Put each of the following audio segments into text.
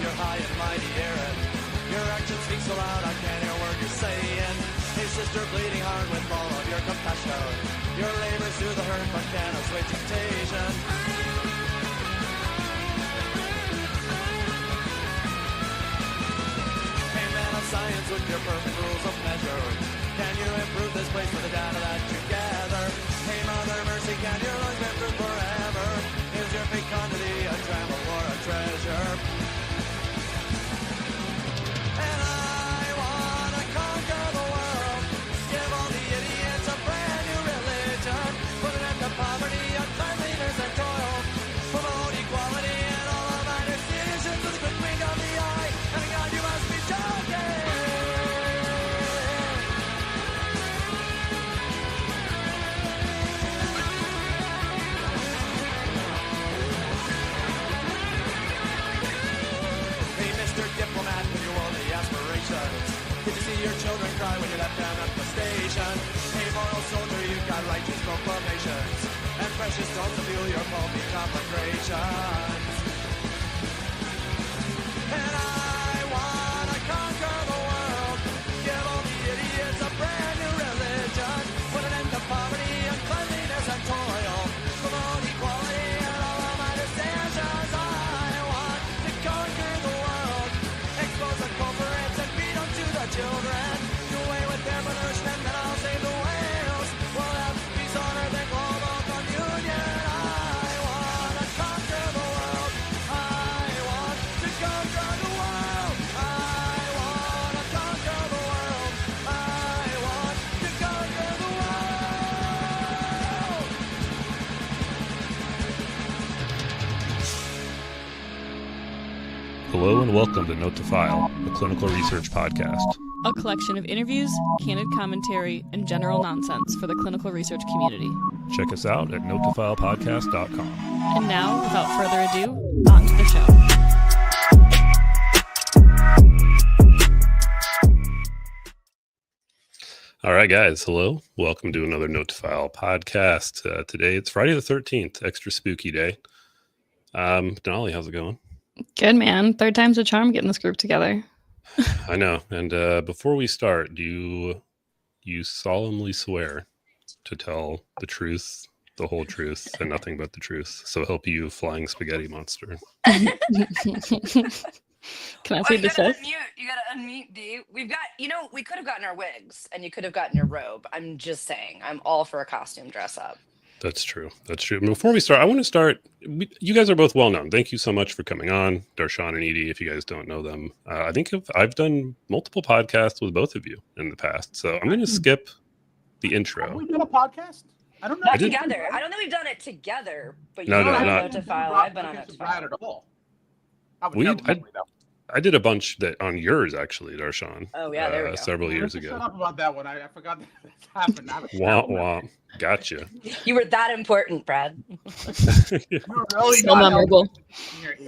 You're high and mighty, hear it. Your action speaks so loud, I can't hear a word you're saying. Hey sister, bleeding heart with all of your compassion. Your labors through the hurt, but can't assuage temptation. Hey man of science with your perfect rules of measure. Can you improve this place with the data that you gather? Hey Mother Mercy, can your lungs be improved forever? Is your fecundity a trample or a treasure? And I wanna conquer the world. Give all the idiots a brand new religion. Put an end to poverty, uncleanliness and toil. Promote equality and all of my decisions with a quick wink of the eye. And God, you must be joking. Hey, Mr. Diplomat, with your worldly aspirations. Did you see your children cry when you left them at the station? Hey, moral soldier, you got righteous proclamations and precious stones to fuel your pulpy conflagrations. And I wanna conquer the world. Give all the idiots a brand new religion. Put an end to poverty, uncleanliness and toil. Promote equality and all of my decisions. I want to conquer the world. Expose the culprits and feed them to the children. Do away with their punishment, then I'll save the whales. We'll have peace on earth and global communion. I want to conquer the world. I want to conquer the world. I want to conquer the world. I want to conquer the world. Hello and welcome to Note to File, a clinical research podcast. A collection of interviews, candid commentary, and general nonsense for the clinical research community. Check us out at notetofilepodcast.com. And now, without further ado, on to the show. All right, guys. Hello. Welcome to another Note to File podcast. Today, it's Friday the 13th, extra spooky day. Denali, how's it going? Good, man. Third time's a charm getting this group together. I know. And before we start, do you solemnly swear to tell the truth, the whole truth, and nothing but the truth? So help you, flying spaghetti monster. Can I plead the fifth? You gotta unmute, D. We've got, we could have gotten our wigs and you could have gotten your robe. I'm just saying, I'm all for a costume dress up. That's true. That's true. Before we start, I want to start. You guys are both well known. Thank you so much for coming on, Darshan and Edy. If you guys don't know them, I think I've done multiple podcasts with both of you in the past. So I'm going to skip the intro. Have we done a podcast? I don't know. Not together. I don't think we've done it together, but No, been on not- Note to File. I've been on Note to File. at all. I would never remember that. I did a bunch that on yours actually, Darshan. Oh, yeah, there we go. Several years Shut ago. up about that one. I forgot that happened. Womp womp. Gotcha. You were that important, Brad. You're really So not memorable. helping.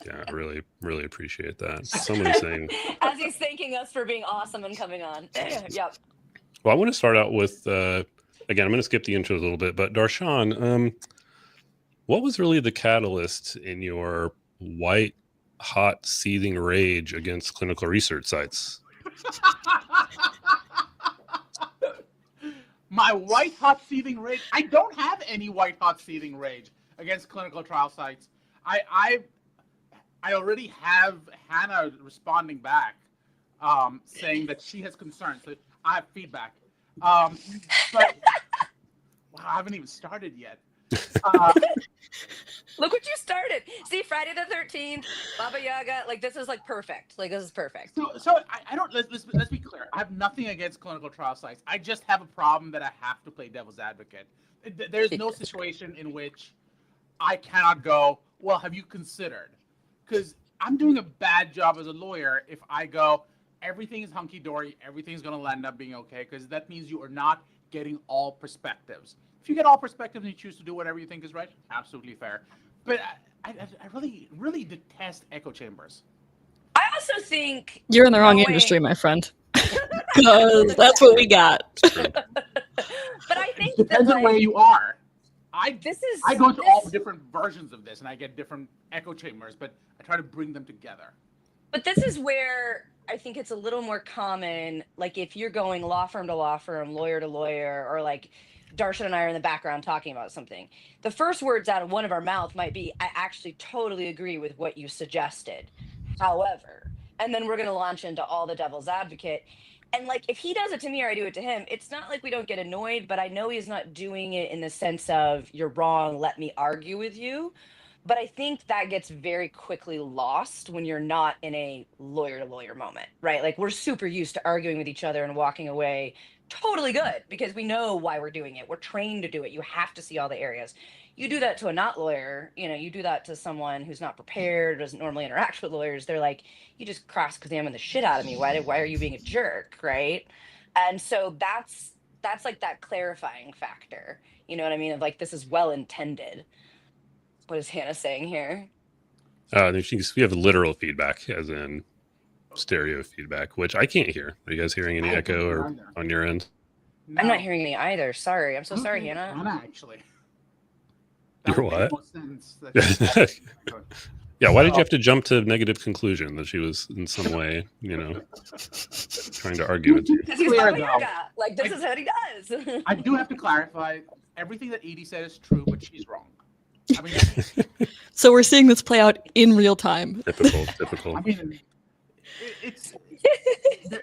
Yeah, I really, really appreciate that. Somebody saying. As he's thanking us for being awesome and coming on. Yep. Well, I want to start out with. Again, I'm going to skip the intro a little bit, but Darshan, what was really the catalyst in your white hot seething rage against clinical research sites? My white hot seething rage. I don't have any white hot seething rage against clinical trial sites. I already have Hannah responding back, saying that she has concerns. So I have feedback. But wow, I haven't even started yet. Look what you started. See, Friday the 13th, Baba Yaga. Like, this is like perfect. Like, this is perfect. So I don't. Let's be clear. I have nothing against clinical trial sites. I just have a problem that I have to play devil's advocate. There's no situation in which I cannot go, well, have you considered? Because I'm doing a bad job as a lawyer if I go, everything is hunky-dory, everything's going to end up being okay, because that means you are not getting all perspectives. If you get all perspectives and you choose to do whatever you think is right, absolutely fair. But I really, really detest echo chambers. I also think You're in the wrong No way. industry, my friend. Because that's what we got. But I think that, Depends on like, where you are. I This is go to all different versions of this, and I get different echo chambers, but I try to bring them together. But this is where I think it's a little more common. Like if you're going law firm to law firm, lawyer to lawyer, or like Darshan and I are in the background talking about something, the first words out of one of our mouth might be, I actually totally agree with what you suggested. However, and then we're going to launch into all the devil's advocate. And like if he does it to me or I do it to him, it's not like we don't get annoyed, but I know he's not doing it in the sense of you're wrong, let me argue with you. But I think that gets very quickly lost when you're not in a lawyer to lawyer moment, right? Like we're super used to arguing with each other and walking away totally good because we know why we're doing it. We're trained to do it. You have to see all the areas. You do that to a not lawyer, you do that to someone who's not prepared, or doesn't normally interact with lawyers. They're like, you just cross-examine the shit out of me. Why are you being a jerk, right? And so that's like that clarifying factor. You know what I mean? Of like, this is well intended. What is Hannah saying here? We have literal feedback, as in stereo feedback, which I can't hear. Are you guys hearing any echo or on your end? No. I'm not hearing any either. Sorry. I'm so sorry, Hannah. Hannah, actually. You're what? That Yeah, why did you have to jump to negative conclusion that she was in some way, trying to argue with you? Because he's Clear, not though. like this is what he does. I do have to clarify, everything that Edy said is true, but she's wrong. I mean, So we're seeing this play out in real time. Typical. I mean,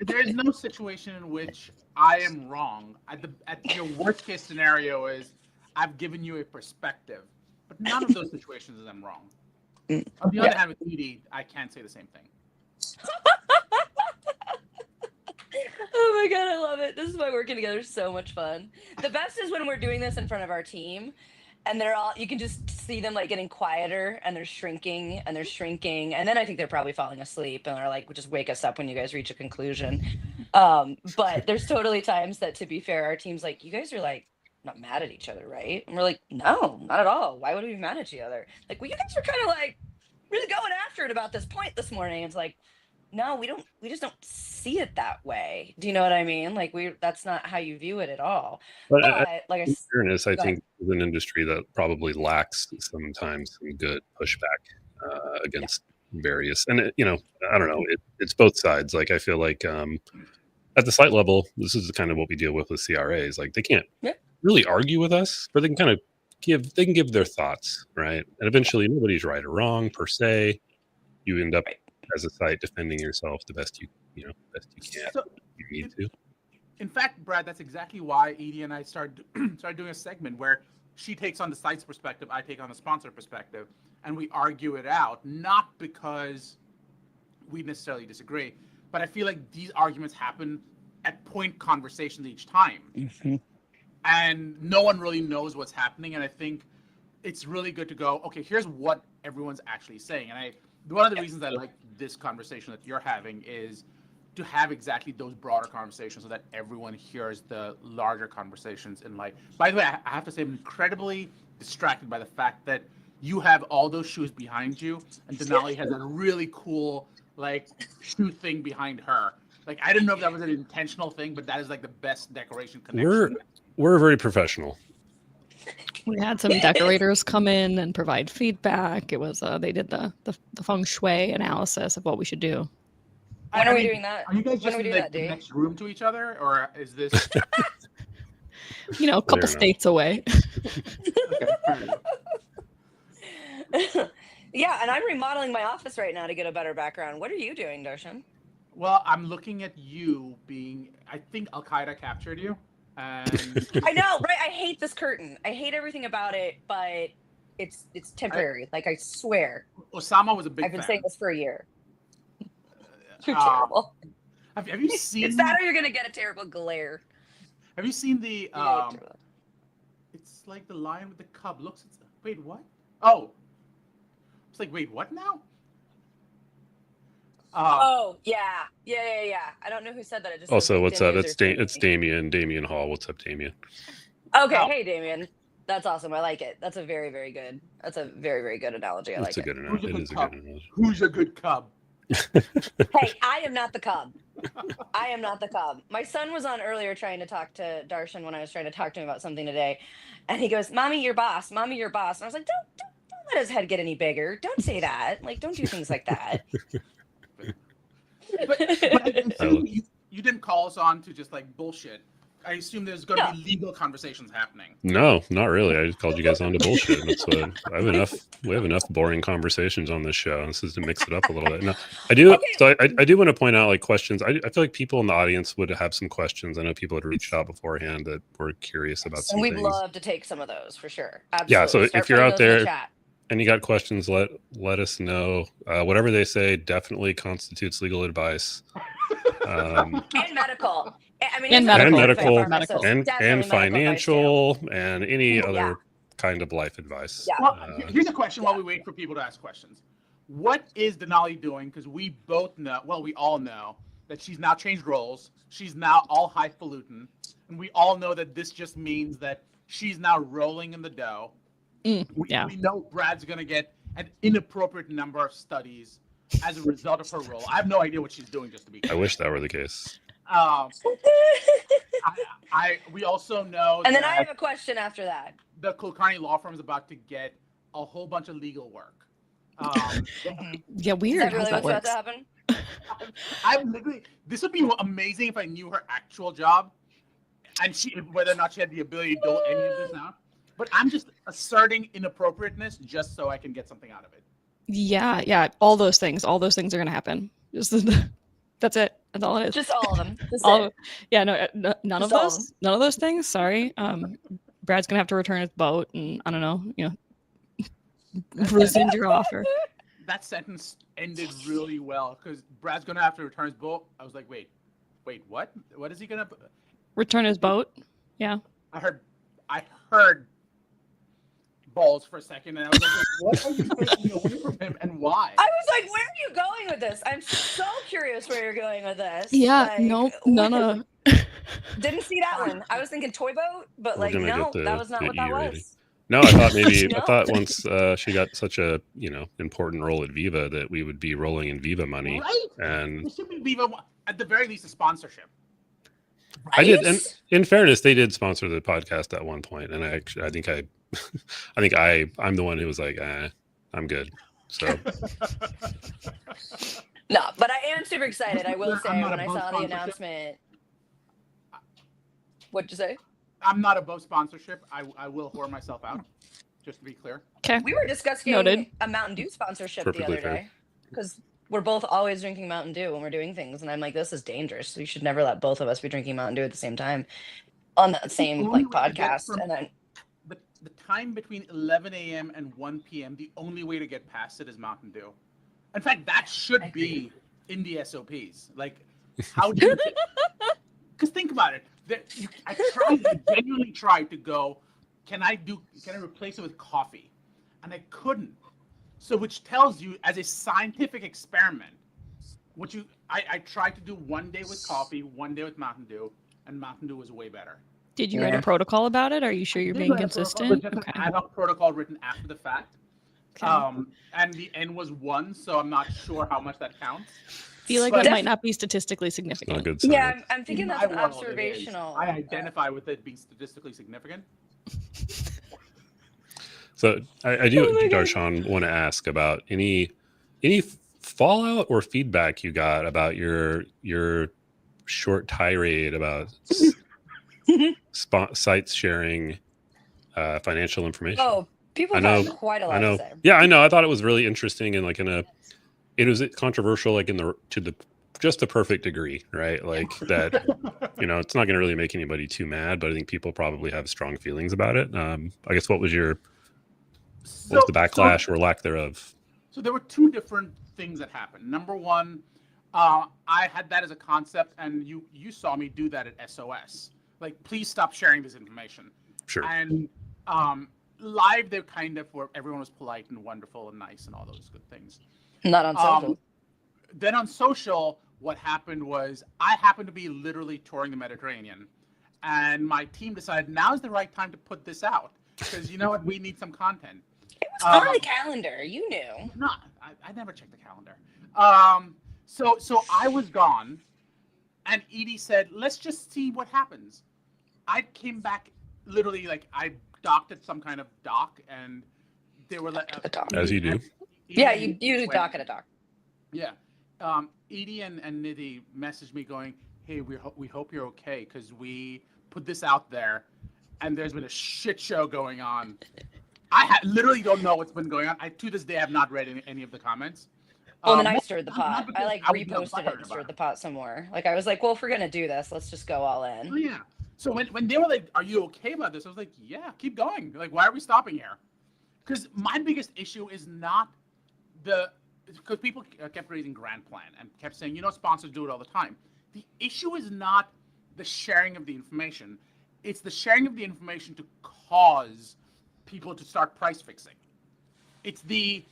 there's no situation in which I am wrong. At your worst case scenario is I've given you a perspective, but none of those situations is I'm wrong. On the other hand, with Edy, I can't say the same thing. Oh my god, I love it. This is why working together is so much fun. The best is when we're doing this in front of our team and you can just see them like getting quieter and they're shrinking. And then I think they're probably falling asleep and they're like, just wake us up when you guys reach a conclusion. But there's totally times that, to be fair, our team's like, you guys are like not mad at each other, right? And we're like, no, not at all. Why would we be mad at each other? Like, well, you guys were kind of like really going after it about this point this morning. It's like, no, we just don't see it that way. Do you know what I mean? Like that's not how you view it at all. But like in fairness, I think it's an industry that probably lacks sometimes some good pushback against various, and I don't know, it's both sides. Like I feel like at the site level, this is kind of what we deal with CRAs. Like they can't really argue with us, but they can kind of give their thoughts, right? And eventually nobody's right or wrong per se. You end up as a site defending yourself the best you can. So, you need to. In fact, Brad, that's exactly why Edy and I started doing a segment where she takes on the site's perspective, I take on the sponsor perspective, and we argue it out, not because we necessarily disagree, but I feel like these arguments happen at point conversations each time. Mm-hmm. And no one really knows what's happening, and I think it's really good to go, okay, here's what everyone's actually saying. And one of the reasons I like this conversation that you're having is to have exactly those broader conversations so that everyone hears the larger conversations in life. By the way, I have to say I'm incredibly distracted by the fact that you have all those shoes behind you and Denali has a really cool shoe thing behind her. Like, I didn't know if that was an intentional thing, but that is like the best decoration connection. We're very professional. We had some decorators come in and provide feedback. It was they did the feng shui analysis of what we should do. When are we doing that? Are you guys just in the next room to each other, or is this a couple states away? Okay, yeah, and I'm remodeling my office right now to get a better background. What are you doing, Darshan? Well, I'm looking at you being. I think Al Qaeda captured you. I know, right? I hate this curtain. I hate everything about it, but it's temporary. I swear. Osama was a big fan. I've been saying this for a year. You're terrible. Have you seen? It's that, or you're gonna get a terrible glare. Have you seen the? It's like the lion with the cub. Wait, what? Oh, it's like, wait, what now? Oh yeah. I don't know who said that. It just also, what's up? It's Damien Hall. What's up, Damien? Okay, hey Damien. That's awesome. I like it. That's a very, very good. That's a very, very good analogy. I like it. It is a good analogy. Who's a good cub? Hey, I am not the cub. I am not the cob. My son was on earlier trying to talk to Darshan when I was trying to talk to him about something today. And he goes, Mommy, your boss. Mommy, your boss. And I was like, don't let his head get any bigger. Don't say that. Like, don't do things like that. But I assume you didn't call us on to just like bullshit. I assume there's going to be legal conversations happening. No, not really. I just called you guys on to bullshit. That's what I have enough. We have enough boring conversations on this show. This is to mix it up a little bit. No, I do. Okay. So I do want to point out like questions. I feel like people in the audience would have some questions. I know people had reached out beforehand that were curious about some And we'd things. love to take some of those for sure. Absolutely. Yeah. So Start if you're putting out those in the there chat. and you got questions, let us know. Whatever they say definitely constitutes legal advice. And medical. I mean, And he's a medical. pharmacist, Medical. so and definitely medical advice, too. financial and any Yeah. other kind of life advice. Yeah. Well, here's a question while we wait for people to ask questions. What is Denali doing? Because we both know, well, we all know that she's now changed roles. She's now all highfalutin. And we all know that this just means that she's now rolling in the dough. Yeah. We know Brad's going to get an inappropriate number of studies as a result of her role. I have no idea what she's doing, just to be I clear. wish that were the case. We also know And then that I have a question after that. the Kulkarni law firm is about to get a whole bunch of legal work. Yeah, Is weird that how really that what's about works. to happen? I'm literally. This would be amazing if I knew her actual job, and whether or not she had the ability to dole any of this out. But I'm just asserting inappropriateness just so I can get something out of it. Yeah. All those things are going to happen. Just that's it. That's all it is. Just all of them. That's All, it. yeah, no, none of Just all of those. None of those things. Sorry. Brad's gonna have to return his boat, and I don't know. Rescind your offer. That sentence ended really well because Brad's gonna have to return his boat. I was like, wait, what? What is he gonna? Return his boat. Yeah. I heard balls for a second, and I was like, what are you taking away from him, and why? I was like, where are you going with this? I'm so curious where you're going with this. Yeah. Like, Nope. None of. Didn't see that one. I was thinking toy boat, but We're like, gonna no, get the- that was not the what that E rating. was. No, I thought maybe No. I thought once she got such a important role at Viva that we would be rolling in Viva money. Right? And It should be Viva, at the very least, a sponsorship. I did, Right? and in fairness, they did sponsor the podcast at one point, and I think I'm the one who was like, I'm good. So No, but I am super excited. I will I'm say not when I above saw the sponsorship. announcement. What'd you say? I'm not above sponsorship. I will whore myself out, just to be clear. Okay. We were discussing Noted. a Mountain Dew sponsorship Perfectly the other fair. day because we're both always drinking Mountain Dew when we're doing things, and I'm like, this is dangerous. We should never let both of us be drinking Mountain Dew at the same time on that same only like way to get podcast. from- And then The time between 11 a.m. and 1 p.m., the only way to get past it is Mountain Dew. In fact, that should be in the SOPs. Like, how do you? Because think about it. I genuinely tried to go. Can I replace it with coffee? And I couldn't. So, which tells you, as a scientific experiment, I tried to do one day with coffee, one day with Mountain Dew, and Mountain Dew was way better. Did you write a protocol about it? Are you sure you're I did being write a protocol, consistent? but just Okay. an ad hoc protocol written after the fact. Okay. And the N was 1, so I'm not sure how much that counts. Feel like But- that might not be statistically not a significant. good sign. yeah, I'm thinking In that's my an world, it is. observational. I identify with it being statistically significant. So I do, Oh my God. Darshan, want to ask about any fallout or feedback you got about your short tirade about sites sharing financial information. Oh, people I know- have quite a I lot know. to say. Yeah, I know. I thought it was really interesting and like it was controversial, like just the perfect degree, right? Like that, it's not going to really make anybody too mad, but I think people probably have strong feelings about it. I guess what was the backlash or lack thereof? So there were two different things that happened. Number one, I had that as a concept, and you saw me do that at SOS. Like, please stop sharing this information. Sure. And live, they kind of where everyone was polite and wonderful and nice and all those good things. Not on social. Then on social, what happened was I happened to be literally touring the Mediterranean, and my team decided now's the right time to put this out because you know what, we need some content. It was on the calendar. You knew. No, I never checked the calendar. So I was gone, And Edy said, let's just see what happens. I came back literally like I docked at some kind of dock, and they were like, The dock. As you do. Yeah, you usually dock at a dock. Yeah. Edy and Nidhi messaged me going, hey, we hope you're okay, because we put this out there and there's been a shit show going on. I literally don't know what's been going on. I to this day have not read any of the comments. Well, then I stirred the pot. not because I like I was reposted it butthurt and about stirred the pot some more. Like I was like, well, if we're gonna do this, let's just go all in. Oh yeah. So when they were like, are you okay about this? I was like, yeah, keep going. Like, why are we stopping here? Because my biggest issue is not because people kept raising Grand Plan and kept saying, sponsors do it all the time. The issue is not the sharing of the information. It's the sharing of the information to cause people to start price fixing. It's the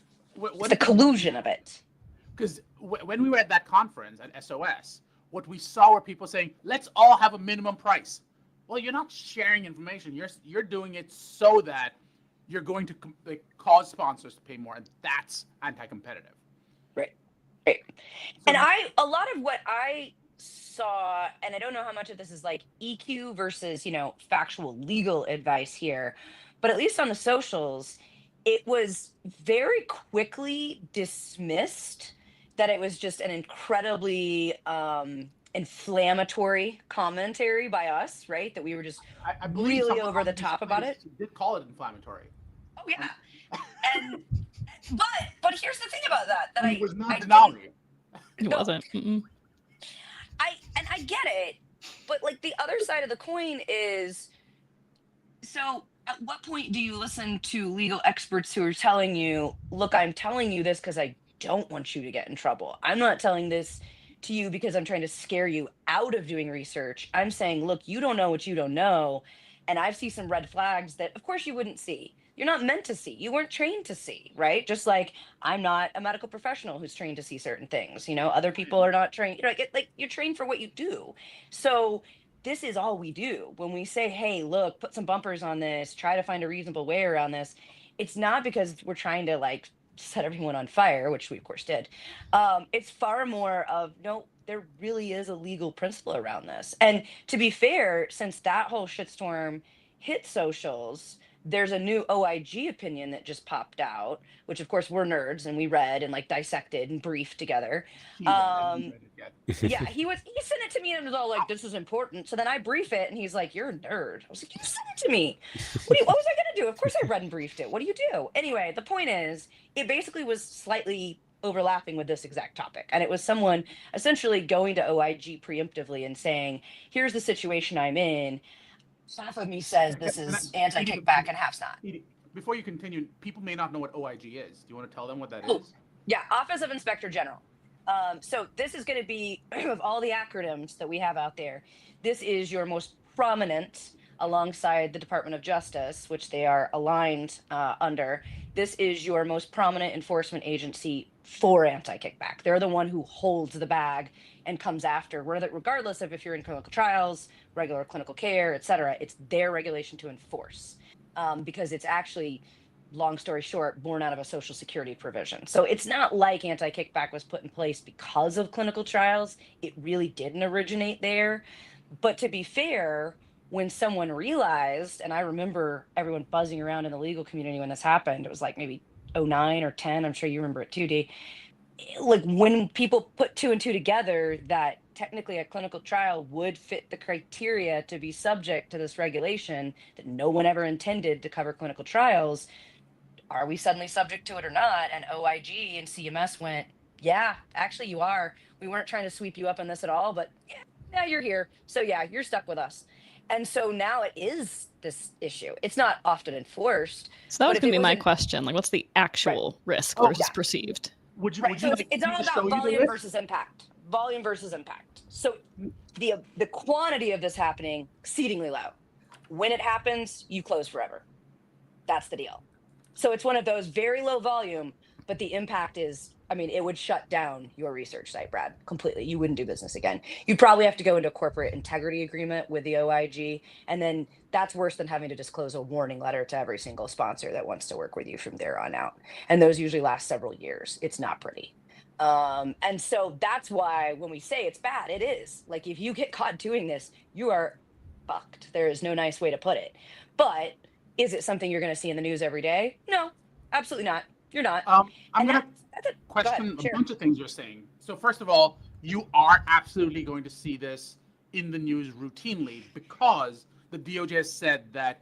collusion of it. Because when we were at that conference at SOS, what we saw were people saying, let's all have a minimum price. Well, you're not sharing information. You're doing it so that you're going to cause sponsors to pay more, and that's anti-competitive. Right. So, And a lot of what I saw, and I don't know how much of this is like EQ versus, factual legal advice here, but at least on the socials, it was very quickly dismissed that it was just an incredibly inflammatory commentary by us, right? That we were just I believe really someone over the on top this about place it. did call it inflammatory. Oh yeah. But here's the thing about that It was not didn't- Denali. It wasn't. Mm-mm. I get it, but like the other side of the coin is, so at what point do you listen to legal experts who are telling you, look, I'm telling you this because I don't want you to get in trouble. I'm not telling this to you because I'm trying to scare you out of doing research. I'm saying, look, you don't know what you don't know. And I've seen some red flags that of course you wouldn't see. You're not meant to see. You weren't trained to see, right? Just like I'm not a medical professional who's trained to see certain things. Other people are not trained. Like you're trained for what you do. So this is all we do. When we say, hey, look, put some bumpers on this, try to find a reasonable way around this. It's not because we're trying to like set everyone on fire, which we of course did. It's far more of, no, there really is a legal principle around this. And to be fair, since that whole shitstorm hit socials, there's a new OIG opinion that just popped out, which of course we're nerds and we read and like dissected and briefed together. Yeah, he sent it to me and was all like, this is important. So then I brief it and he's like, you're a nerd. I was like, you sent it to me. What was I gonna do? Of course I read and briefed it. What do you do? Anyway, the point is, it basically was slightly overlapping with this exact topic. And it was someone essentially going to OIG preemptively and saying, here's the situation I'm in. Half of me says this is anti-kickback and half's not. Before you continue, people may not know what OIG is. Do you want to tell them what that is? Yeah, Office of Inspector General. So this is going to be, of all the acronyms that we have out there, this is your most prominent, alongside the Department of Justice, which they are aligned under. This is your most prominent enforcement agency for anti-kickback. They're the one who holds the bag and comes after, regardless of if you're in clinical trials, regular clinical care, et cetera. It's their regulation to enforce, because it's actually, long story short, born out of a Social Security provision. So it's not like anti-kickback was put in place because of clinical trials. It really didn't originate there. But to be fair, when someone realized, and I remember everyone buzzing around in the legal community when this happened, it was like maybe 09 or 10, I'm sure you remember it too, D. Like when people put two and two together that technically a clinical trial would fit the criteria to be subject to this regulation that no one ever intended to cover clinical trials, are we suddenly subject to it or not? And OIG and CMS went, yeah, actually you are. We weren't trying to sweep you up on this at all, but yeah, now you're here. So yeah, you're stuck with us. And so now it is this issue. It's not often enforced. So that was but if going to it be my wasn't- question. Like, what's the actual risk Oh, versus yeah. perceived? Would you? Right. Would So you it's all me to about show you the volume list? versus impact. Volume versus impact. So the quantity of this happening exceedingly low. When it happens, you close forever. That's the deal. So it's one of those very low volume, but the impact is, I mean, it would shut down your research site, Brad, completely. You wouldn't do business again. You'd probably have to go into a corporate integrity agreement with the OIG. And then that's worse than having to disclose a warning letter to every single sponsor that wants to work with you from there on out. And those usually last several years. It's not pretty. And so that's why when we say it's bad, it is. Like if you get caught doing this, you are fucked. There is no nice way to put it. But is it something you're going to see in the news every day? No, absolutely not. You're not. I'm And gonna that's it. Go question ahead, a share. bunch of things you're saying. So first of all, you are absolutely going to see this in the news routinely because the DOJ has said that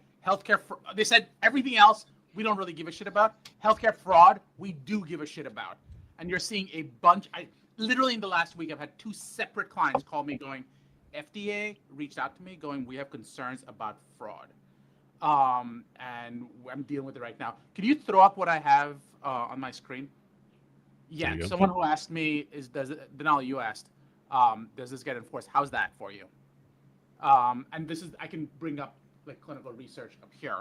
they said everything else we don't really give a shit about. Healthcare fraud, we do give a shit about. And you're seeing a bunch. Literally in the last week, I've had 2 separate clients call me going, FDA reached out to me going, we have concerns about fraud. And I'm dealing with it right now. Can you throw up what I have on my screen? Yeah, someone who asked me Denali, you asked, does this get enforced? How's that for you? And this is, I can bring up like clinical research up here.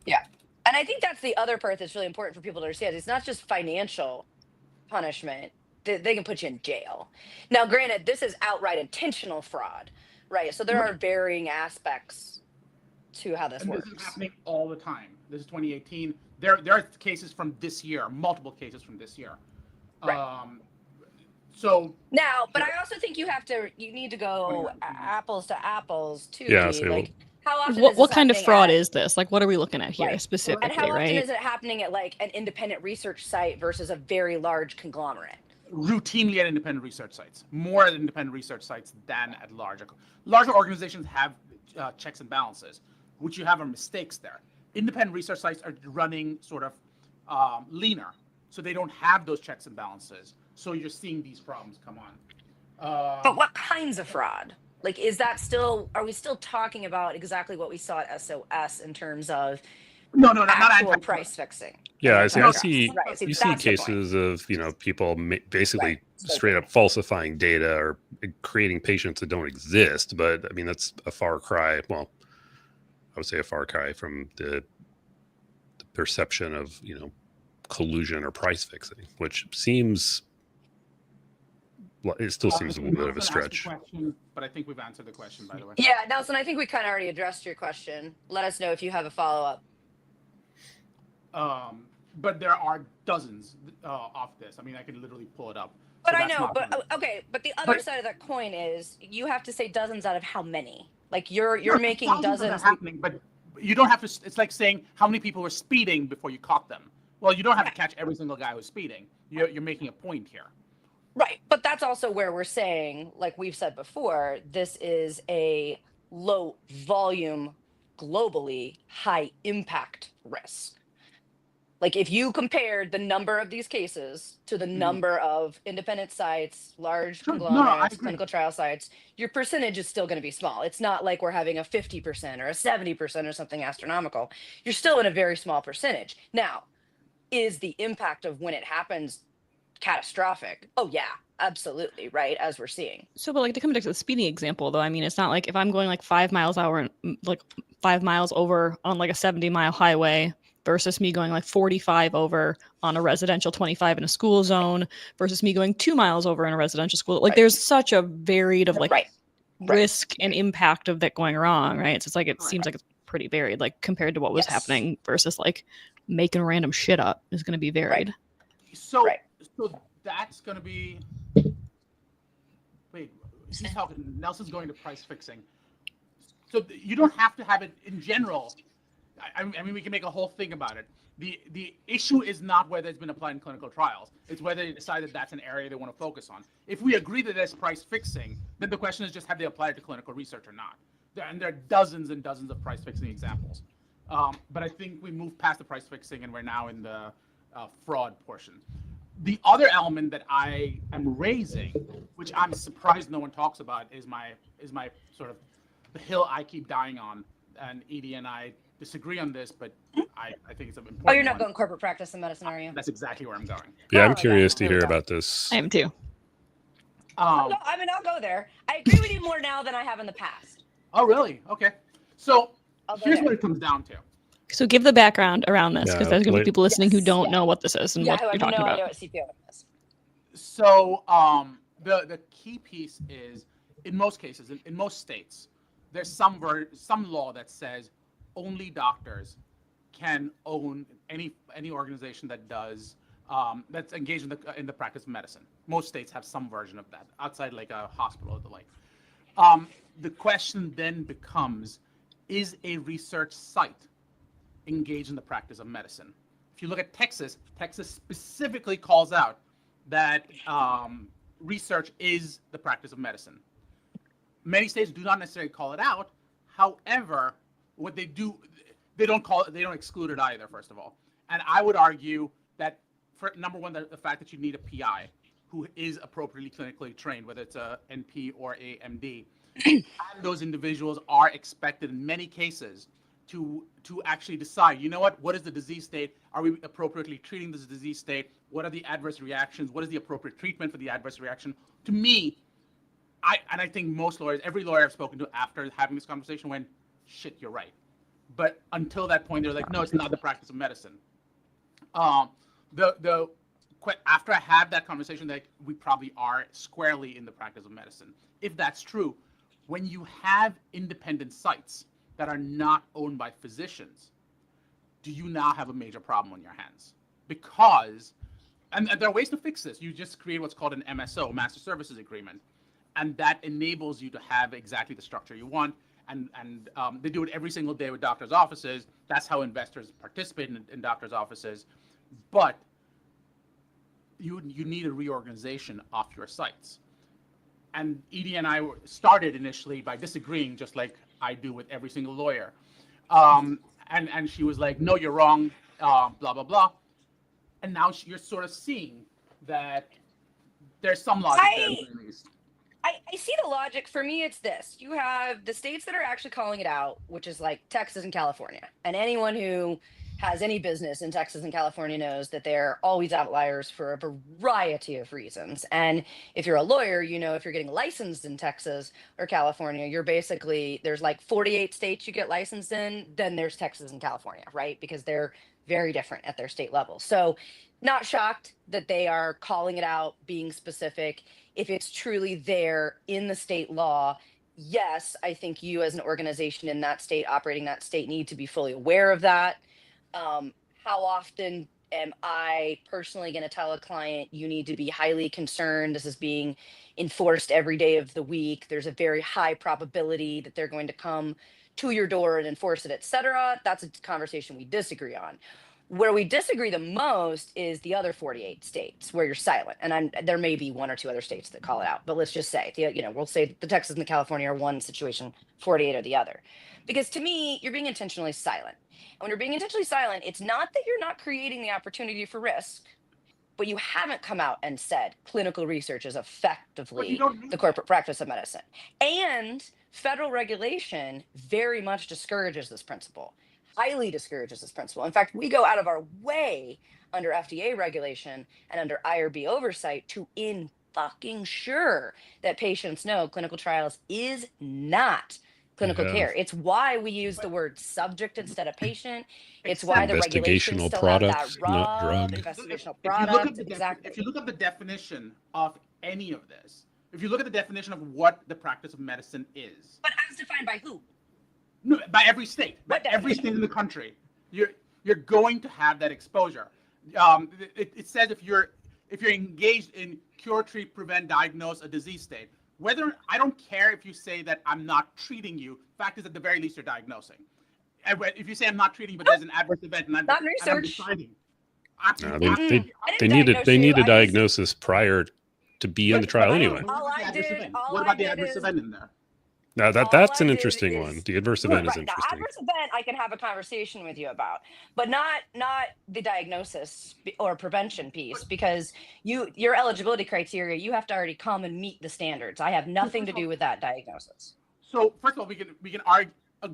Yeah. And I think that's the other part that's really important for people to understand. It's not just financial punishment. They can put you in jail. Now, granted, this is outright intentional fraud, right? So there are varying aspects to how this works. This is happening all the time. This is 2018. There are cases from this year, multiple cases from this year. Right. So now, but I also think you need to go apples to apples too. Yeah. Like, how often What kind of fraud is this? Like, what are we looking at here specifically? And how often right? is it happening at like an independent research site versus a very large conglomerate? Routinely at independent research sites, more at independent research sites than at larger organizations have checks and balances, which you have are mistakes there. Independent research sites are running sort of leaner, so they don't have those checks and balances. So you're seeing these problems come on. But what kinds of fraud? Like, are we still talking about exactly what we saw at SOS in terms of not actual price fixing? Yeah, I see you see cases of, people basically straight up falsifying data or creating patients that don't exist. But I mean, that's a far cry. Well, I would say a far cry from the perception of, collusion or price fixing, which seems, it still seems a little bit of a stretch. But I think we've answered the question, by the way. Yeah, Nelson, I think we kind of already addressed your question. Let us know if you have a follow-up. But there are dozens of this. I mean, I can literally pull it up. But I know, but okay. But the other side of that coin is you have to say dozens out of how many? Like you're making dozens. Happening, but you don't have to. It's like saying how many people were speeding before you caught them. Well, you don't have to catch every single guy who's speeding. You're making a point here. Right, but that's also where we're saying, like we've said before, this is a low volume, globally high impact risk. Like if you compared the number of these cases to the number of independent sites, large conglomerates, clinical trial sites, your percentage is still going to be small. It's not like we're having a 50% or a 70% or something astronomical. You're still in a very small percentage. Now, is the impact of when it happens catastrophic? Oh yeah, absolutely, right, as we're seeing. So, but like to come back to the speeding example, though, I mean, it's not like if I'm going like 5 miles an hour, like 5 miles over on like a 70-mile highway versus me going like 45 over on a residential 25 in a school zone versus me going 2 miles over in a residential school. Like there's such a varied of like risk and impact of that going wrong, right? So it's like, it seems like it's pretty varied, like compared to what was happening versus like making random shit up is going to be varied. So that's going to be, wait, he's talking, Nelson's going to price fixing. So you don't have to have it in general. I mean, we can make a whole thing about it. The issue is not whether it's been applied in clinical trials. It's whether they decide that that's an area they want to focus on. If we agree that there's price fixing, then the question is just have they applied it to clinical research or not? And there are dozens and dozens of price fixing examples. But I think we moved past the price fixing and we're now in the fraud portion. The other element that I am raising, which I'm surprised no one talks about, is my sort of the hill I keep dying on. And Edy and I disagree on this, but I think it's an important. Oh, you're not going corporate practice in medicine, are you? That's exactly where I'm going. Yeah, I'm curious to hear about this. I am too. I'll go there. I agree with you more now than I have in the past. Oh, really? Okay. So here's what it comes down to. So give the background around this, because there's going to be people listening who don't know what this is and what you're talking about. I know what CPO is. So the key piece is, in most cases, in most states, there's some law that says only doctors can own any organization that does that's engaged in the practice of medicine. Most states have some version of that outside like a hospital or the like. The question then becomes, is a research site engaged in the practice of medicine? If you look at Texas, Texas specifically calls out that research is the practice of medicine. Many states do not necessarily call it out. However, what they do, they don't exclude it either, first of all. And I would argue that, for number one, the fact that you need a PI who is appropriately clinically trained, whether it's a NP or a MD, and those individuals are expected in many cases to actually decide, you know what is the disease state? Are we appropriately treating this disease state? What are the adverse reactions? What is the appropriate treatment for the adverse reaction? To me, I think most lawyers, every lawyer I've spoken to after having this conversation went, shit, you're right. But until that point, they're like, no, it's not the practice of medicine. After I have that conversation, like, we probably are squarely in the practice of medicine. If that's true, when you have independent sites that are not owned by physicians, do you now have a major problem on your hands? Because, and there are ways to fix this. You just create what's called an MSO, Master Services Agreement, and that enables you to have exactly the structure you want. And they do it every single day with doctors' offices. That's how investors participate in doctors' offices. But you need a reorganization of your sites. And Edy and I started initially by disagreeing, just like I do with every single lawyer. And she was like, no, you're wrong, blah, blah, blah. And now you're sort of seeing that there's some logic there at least. I see the logic. For me, it's this. You have the states that are actually calling it out, which is like Texas and California. And anyone who has any business in Texas and California knows that they're always outliers for a variety of reasons. And if you're a lawyer, you know, if you're getting licensed in Texas or California, you're basically, there's like 48 states you get licensed in, then there's Texas and California, right? Because they're very different at their state level. So not shocked that they are calling it out, being specific. If it's truly there in the state law, yes, I think you as an organization in that state, operating that state, need to be fully aware of that. How often am I personally going to tell a client, you need to be highly concerned, this is being enforced every day of the week, there's a very high probability that they're going to come to your door and enforce it, etc. That's a conversation we disagree on. Where we disagree the most is the other 48 states where you're silent. And there may be one or two other states that call it out, but let's just say, we'll say the Texas and the California are one situation, 48 are the other. Because to me, you're being intentionally silent. And when you're being intentionally silent, it's not that you're not creating the opportunity for risk, but you haven't come out and said clinical research is effectively the corporate practice of medicine. And federal regulation very much discourages this principle. Highly discourages this principle. In fact, we go out of our way under FDA regulation and under IRB oversight to ensure that patients know clinical trials is not clinical care. It's why we use the word subject instead of patient. It's why the regulations still have that not drug. investigational product. If you look at the definition of any of this, if you look at the definition of what the practice of medicine is, but as defined by who? No, by every state, by every state in the country, you're going to have that exposure. It says if you're engaged in cure, treat, prevent, diagnose a disease state, whether I don't care if you say that I'm not treating you. Fact is, at the very least, you're diagnosing. If you say I'm not treating, but there's an adverse event and I'm deciding. They need a diagnosis prior to be in the trial anyway. What about the adverse event in there? Now that's an interesting one. The adverse event is interesting. The adverse event I can have a conversation with you about, but not the diagnosis or prevention piece, because your eligibility criteria, you have to already come and meet the standards. I have nothing to do with that diagnosis. So first of all, we can agree that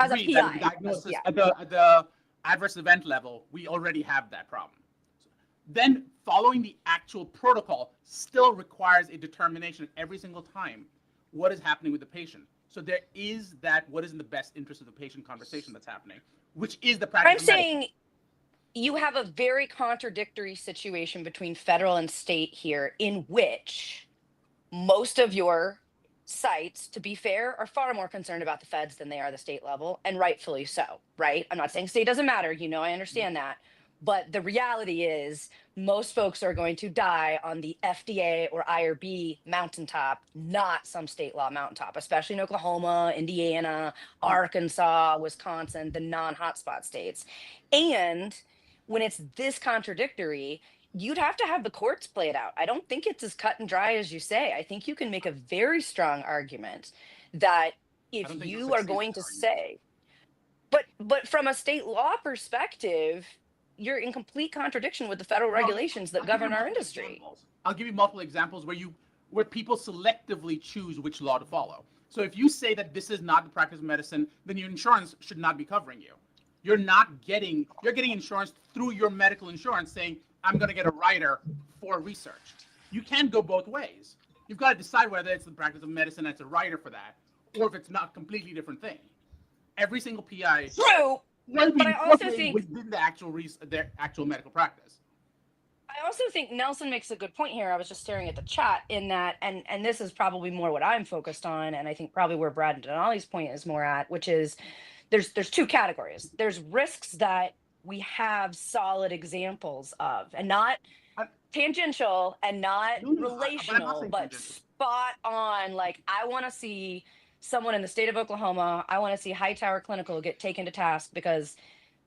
the diagnosis at the adverse event level, we already have that problem. Then following the actual protocol still requires a determination every single time what is happening with the patient. So there is that what is in the best interest of the patient conversation that's happening, which is the practice. I'm saying you have a very contradictory situation between federal and state here, in which most of your sites, to be fair, are far more concerned about the feds than they are the state level, and rightfully so, right? I'm not saying state doesn't matter, I understand that. But the reality is, most folks are going to die on the FDA or IRB mountaintop, not some state law mountaintop, especially in Oklahoma, Indiana, Arkansas, Wisconsin, the non-hotspot states. And when it's this contradictory, you'd have to have the courts play it out. I don't think it's as cut and dry as you say. I think you can make a very strong argument that if you are going to say, but from a state law perspective, you're in complete contradiction with the federal regulations that govern our industry. I'll give you multiple examples where people selectively choose which law to follow. So if you say that this is not the practice of medicine, then your insurance should not be covering you. You're getting insurance through your medical insurance saying, I'm going to get a rider for research. You can't go both ways. You've got to decide whether it's the practice of medicine that's a rider for that, or if it's not a completely different thing. Every single PI. True. But I also think within their actual medical practice. I also think Nelson makes a good point here. I was just staring at the chat in that, and this is probably more what I'm focused on, and I think probably where Brad and Denali's point is more at, which is there's two categories. There's risks that we have solid examples of, and not tangential and not relational, but spot on. Like, I want to see someone in the state of Oklahoma, I want to see Hightower Clinical get taken to task because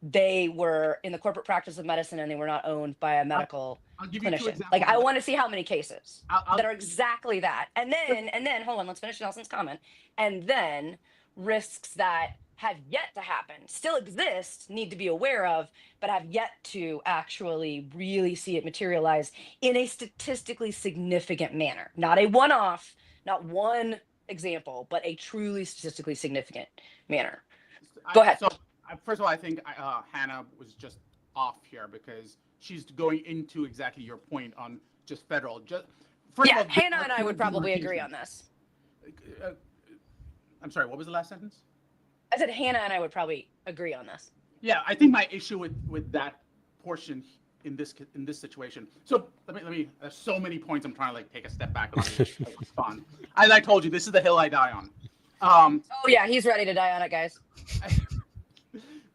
they were in the corporate practice of medicine and they were not owned by a medical clinician. Like, I want to see how many cases that are exactly that. And then hold on, let's finish Nelson's comment. And then risks that have yet to happen, still exist, need to be aware of, but have yet to actually really see it materialize in a statistically significant manner. Not a one-off, not one example, but a truly statistically significant manner. Go ahead. So, first of all, I think Hannah was just off here because she's going into exactly your point on just federal. Hannah and I would probably agree on this. I'm sorry, what was the last sentence? I said Hannah and I would probably agree on this. Yeah, I think my issue with that portion in this situation. So let me. There's so many points I'm trying to take a step back on and respond. As I told you, this is the hill I die on. Oh yeah, he's ready to die on it, guys.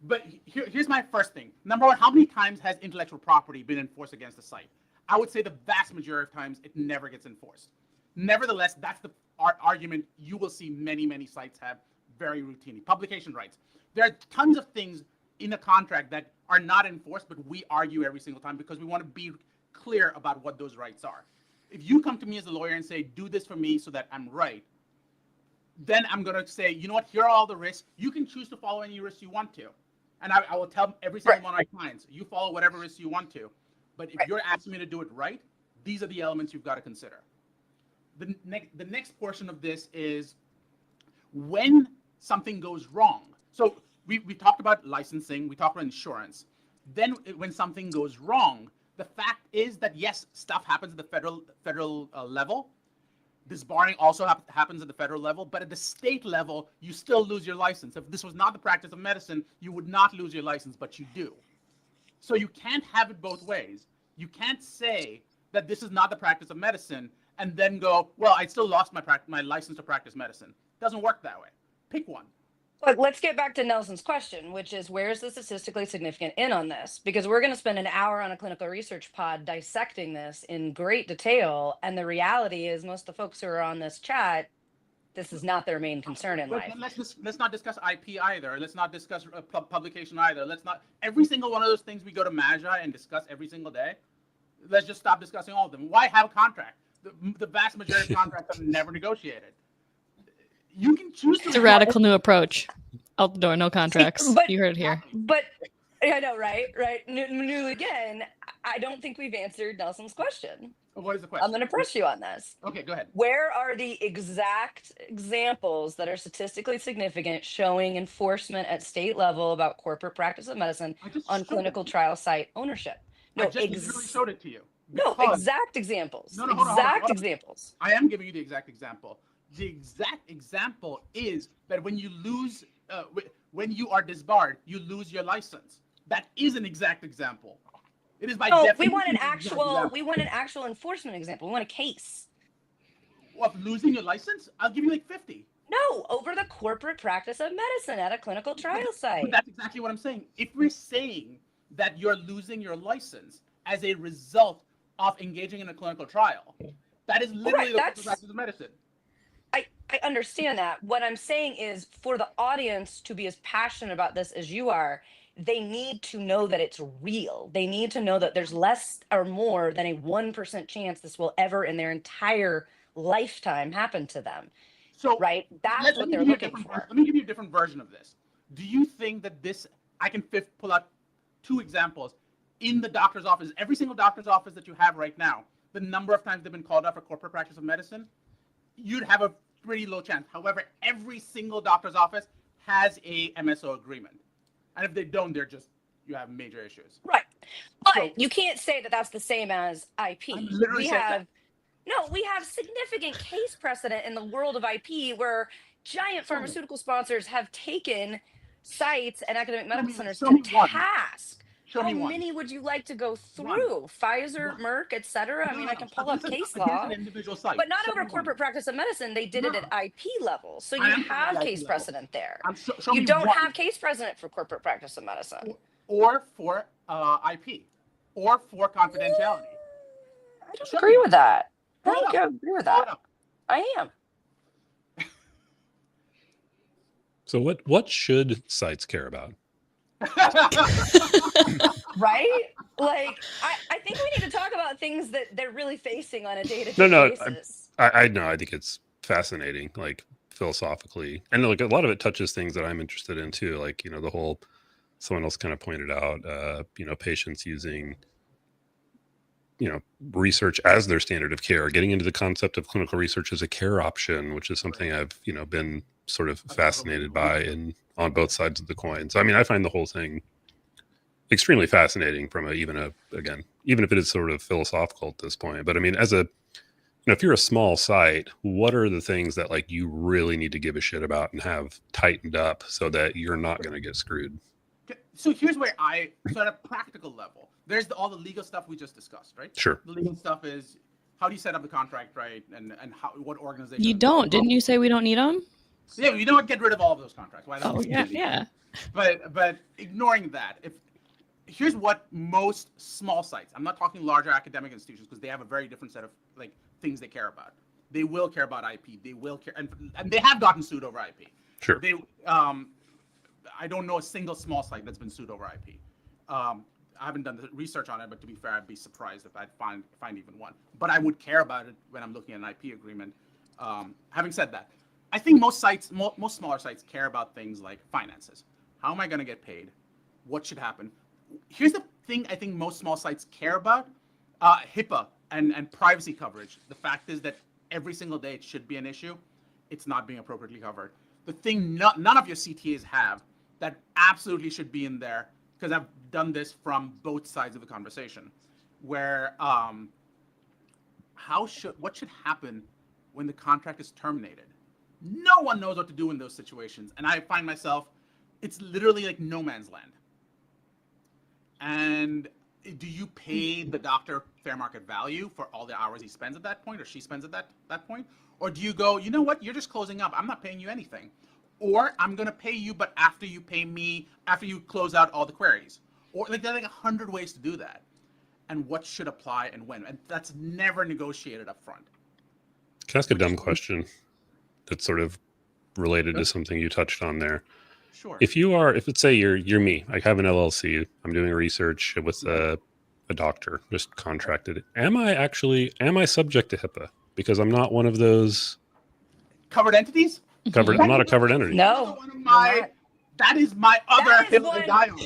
But here's my first thing. Number one, how many times has intellectual property been enforced against a site? I would say the vast majority of times it never gets enforced. Nevertheless, that's the argument you will see many sites have very routinely. Publication rights. There are tons of things in a contract that are not enforced, but we argue every single time because we want to be clear about what those rights are. If you come to me as a lawyer and say, do this for me so that I'm right, then I'm going to say, you know what, here are all the risks. You can choose to follow any risks you want to. And I will tell every single one of my clients, you follow whatever risks you want to. But if you're asking me to do it right, these are the elements you've got to consider. The next portion of this is when something goes wrong. So we talked about licensing, we talked about insurance. Then when something goes wrong, the fact is that yes, stuff happens at the federal level. Disbarring also happens at the federal level, but at the state level, you still lose your license. If this was not the practice of medicine, you would not lose your license, but you do. So you can't have it both ways. You can't say that this is not the practice of medicine and then go, well, I still lost my license to practice medicine. It doesn't work that way. Pick one. But let's get back to Nelson's question, which is where's the statistically significant in on this? Because we're going to spend an hour on a clinical research pod dissecting this in great detail. And the reality is most of the folks who are on this chat, this is not their main concern in life. Let's not discuss IP either. Let's not discuss publication either. Every single one of those things we go to Magi and discuss every single day. Let's just stop discussing all of them. Why have a contract? The vast majority of contracts are never negotiated. You can choose to. It's a radical new approach. Out the door, no contracts. But, you heard it here. But I know, right? New again. I don't think we've answered Nelson's question. What is the question? I'm going to press you on this. Okay, go ahead. Where are the exact examples that are statistically significant showing enforcement at state level about corporate practice of medicine on clinical trial site ownership? No, I just literally showed it to you. No, exact examples. No, hold on. Examples. I am giving you the exact example. The exact example is that when you lose, when you are disbarred, you lose your license. That is an exact example. It is by definition. We want an actual enforcement example. We want a case. What, losing your license? I'll give you like 50. No, over the corporate practice of medicine at a clinical trial site. But that's exactly what I'm saying. If we're saying that you're losing your license as a result of engaging in a clinical trial. That is literally the corporate practice of medicine. I understand that. What I'm saying is, for the audience to be as passionate about this as you are, they need to know that it's real. They need to know that there's less or more than a 1% chance this will ever in their entire lifetime happen to them. So right? That's what they're looking for. Let me give you a different version of this. Do you think that this, I can pull out 2 examples in the doctor's office, every single doctor's office that you have right now, the number of times they've been called out for corporate practice of medicine, you'd have a pretty low chance. However, every single doctor's office has a MSO agreement. And if they don't, you have major issues. Right. But you can't say that that's the same as IP. We have significant case precedent in the world of IP where giant pharmaceutical sponsors have taken sites and academic medical centers to task. How many would you like to go through? Pfizer, Merck, etc. I mean, I can pull up case law, but not over corporate practice of medicine. They did it at IP level, so you have case precedent there. You don't have case precedent for corporate practice of medicine, or for IP, or for confidentiality. I don't agree with that. I don't agree with that. I am. So what should sites care about? Right? Like, I think we need to talk about things that they're really facing on a day-to-day basis. I know. I think it's fascinating, like philosophically, and like a lot of it touches things that I'm interested in too. Like, the whole, someone else kind of pointed out, patients using, research as their standard of care, getting into the concept of clinical research as a care option, which is something I've, been sort of fascinated by on both sides of the coin. So, I mean, I find the whole thing extremely fascinating from even if it is sort of philosophical at this point. But I mean, if you're a small site, what are the things that like you really need to give a shit about and have tightened up so that you're not going to get screwed? So here's where so at a practical level, there's all the legal stuff we just discussed, right? Sure. The legal stuff is, how do you set up the contract, right? And what organization? You don't. Didn't you say we don't need them? Yeah, you don't get rid of all of those contracts. Why not? Oh, yeah. But ignoring that, here's what most small sites, I'm not talking larger academic institutions, because they have a very different set of like things they care about. They will care about IP. They will care, and they have gotten sued over IP. Sure. I don't know a single small site that's been sued over IP. I haven't done the research on it, but to be fair, I'd be surprised if I'd find even one. But I would care about it when I'm looking at an IP agreement. Having said that, I think most smaller sites care about things like finances. How am I going to get paid? What should happen? Here's the thing I think most small sites care about, HIPAA and privacy coverage. The fact is that every single day it should be an issue. It's not being appropriately covered. The thing none of your CTAs have that absolutely should be in there, because I've done this from both sides of the conversation, where what should happen when the contract is terminated? No one knows what to do in those situations. And I find myself, it's literally like no man's land. And do you pay the doctor fair market value for all the hours he spends at that point, or she spends at that point? Or do you go, you know what, you're just closing up, I'm not paying you anything. Or I'm going to pay you, but after you pay me, after you close out all the queries. Or like, there are like 100 ways to do that. And what should apply and when. And that's never negotiated up front. Can I ask a dumb question that's sort of related to something you touched on there? Sure. If let's say you're me, I have an LLC, I'm doing research with a doctor, just contracted. Am I subject to HIPAA? Because I'm not one of those covered entities? I'm not a covered entity. No. That is my other hill to die on.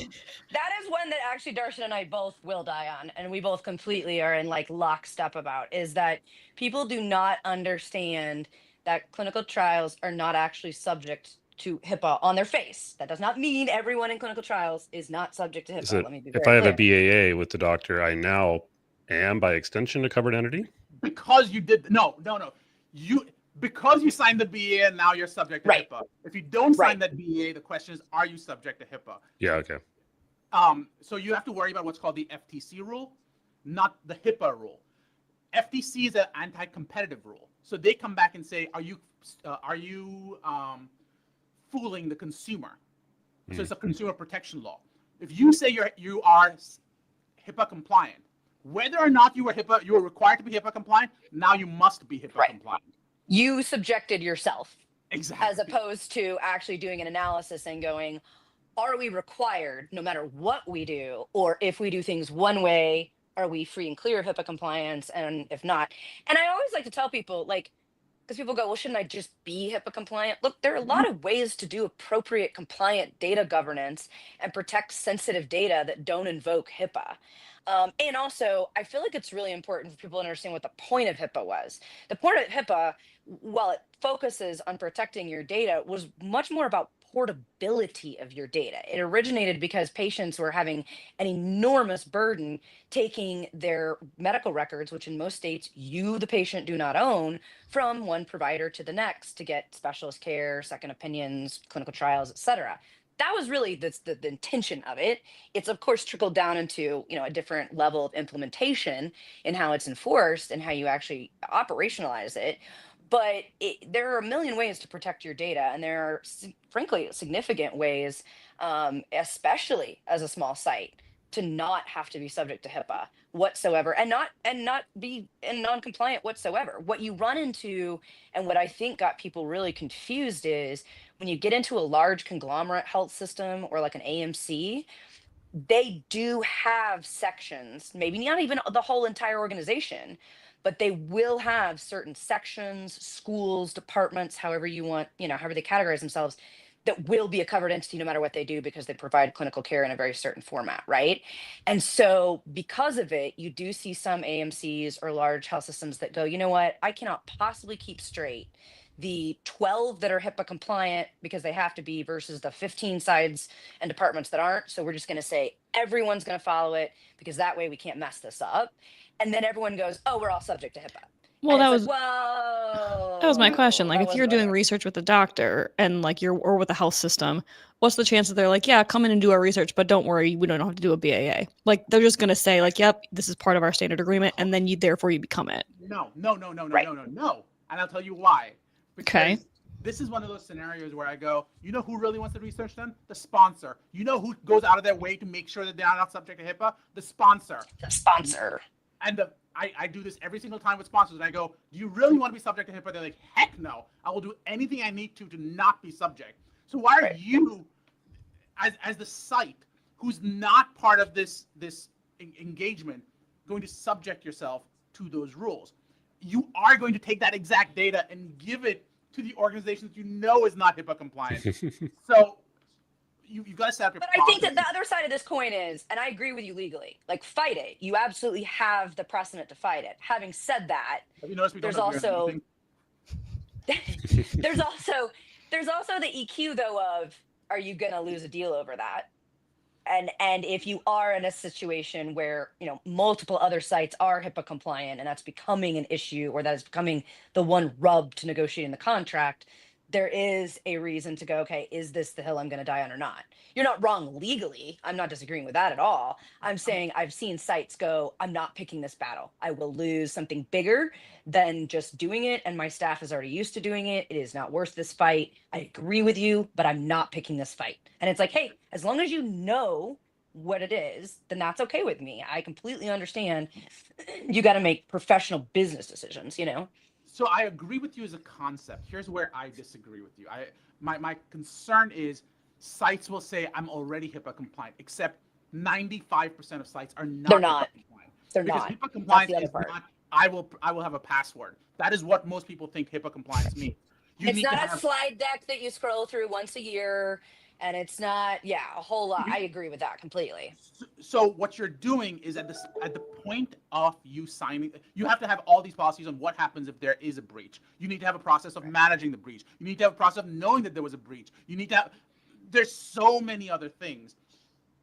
That is one that actually Darshan and I both will die on, and we both completely are in like lockstep about, is that people do not understand that clinical trials are not actually subject to HIPAA on their face. That does not mean everyone in clinical trials is not subject to HIPAA. So Let me be if very I have clear. a BAA with the doctor, I now am by extension a covered entity? Because you did because you signed the BA and now you're subject to HIPAA. If you don't sign that BA, the question is, are you subject to HIPAA? Yeah, okay. So you have to worry about what's called the FTC rule, not the HIPAA rule. FTC is an anti-competitive rule. So they come back and say, are you fooling the consumer? So it's a consumer protection law. If you say you are HIPAA compliant, whether or not you were required to be HIPAA compliant, now you must be HIPAA compliant. You subjected yourself. Exactly. As opposed to actually doing an analysis and going, are we required, no matter what we do, or if we do things one way, are we free and clear of HIPAA compliance? And if not, and I always like to tell people, like, because people go, well, shouldn't I just be HIPAA compliant? Look, there are a lot of ways to do appropriate compliant data governance and protect sensitive data that don't invoke HIPAA. And also, I feel like it's really important for people to understand what the point of HIPAA was. The point of HIPAA, while it focuses on protecting your data, was much more about portability of your data. It originated because patients were having an enormous burden taking their medical records, which in most states you, the patient, do not own, from one provider to the next to get specialist care, second opinions, clinical trials, et cetera. That was really the intention of it. It's of course trickled down into, you know, a different level of implementation in how it's enforced and how you actually operationalize it. But there are a million ways to protect your data, and there are, frankly, significant ways, especially as a small site, to not have to be subject to HIPAA whatsoever, and not be non-compliant whatsoever. What you run into, and what I think got people really confused, is when you get into a large conglomerate health system or like an AMC, they do have sections, maybe not even the whole entire organization, but they will have certain sections, schools, departments, however you want, you know, however they categorize themselves, that will be a covered entity no matter what they do, because they provide clinical care in a very certain format, right? And so because of it, you do see some AMCs or large health systems that go, you know what, I cannot possibly keep straight the 12 that are HIPAA compliant because they have to be versus the 15 sides and departments that aren't. So we're just going to say everyone's going to follow it because that way we can't mess this up. And then everyone goes, oh, we're all subject to HIPAA. Well, And that it's was like, whoa. that was my question. Like, that if you're wasn't doing right. research with a doctor and like or with a health system, what's the chance that they're like, yeah, come in and do our research, but don't worry, we don't have to do a BAA. Like, they're just gonna say like, yep, this is part of our standard agreement, and then you become it. No. Right. No. And I'll tell you why. Okay. Because this is one of those scenarios where I go, you know who really wants the research done? The sponsor. You know who goes out of their way to make sure that they're not subject to HIPAA? The sponsor. The sponsor. And I do this every single time with sponsors, and I go, do you really want to be subject to HIPAA? They're like, heck no. I will do anything I need to not be subject. So why are you, as the site, who's not part of this engagement, going to subject yourself to those rules? You are going to take that exact data and give it to the organization that you know is not HIPAA compliant. So you've got to set up your But process. I think that the other side of this coin is, and I agree with you legally, like, fight it. You absolutely have the precedent to fight it. Having said that, Have you noticed we don't there's agree on also anything? there's also the EQ though of, are you gonna lose a deal over that? And if you are in a situation where, you know, multiple other sites are HIPAA compliant and that's becoming an issue, or that is becoming the one rub to negotiating the contract, there is a reason to go, okay, is this the hill I'm going to die on or not? You're not wrong legally. I'm not disagreeing with that at all. I'm saying I've seen sites go, I'm not picking this battle. I will lose something bigger than just doing it. And my staff is already used to doing it. It is not worth this fight. I agree with you, but I'm not picking this fight. And it's like, hey, as long as you know what it is, then that's okay with me. I completely understand. You got to make professional business decisions, you know? So I agree with you as a concept. Here's where I disagree with you. My concern is sites will say I'm already HIPAA compliant, except 95% of sites are not. They're not. HIPAA compliant. They're because not. HIPAA compliance That's the is other part. not. I will have a password. That is what most people think HIPAA compliance means. It's not a slide deck that you scroll through once a year, and it's not, a whole lot. I agree with that completely. So what you're doing is at the point of you signing, you have to have all these policies on what happens if there is a breach. You need to have a process of managing the breach. You need to have a process of knowing that there was a breach. You need to have, there's so many other things.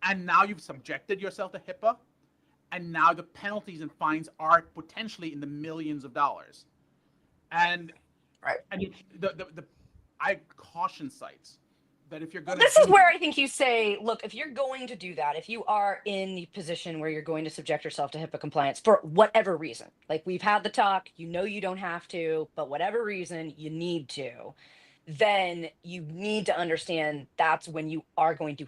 And now you've subjected yourself to HIPAA, and now the penalties and fines are potentially in the millions of dollars. And Right. And I caution sites that if you're going This is where I think you say, look, if you're going to do that, if you are in the position where you're going to subject yourself to HIPAA compliance for whatever reason, like we've had the talk, you know, you don't have to, but whatever reason you need to, then you need to understand that's when you are going to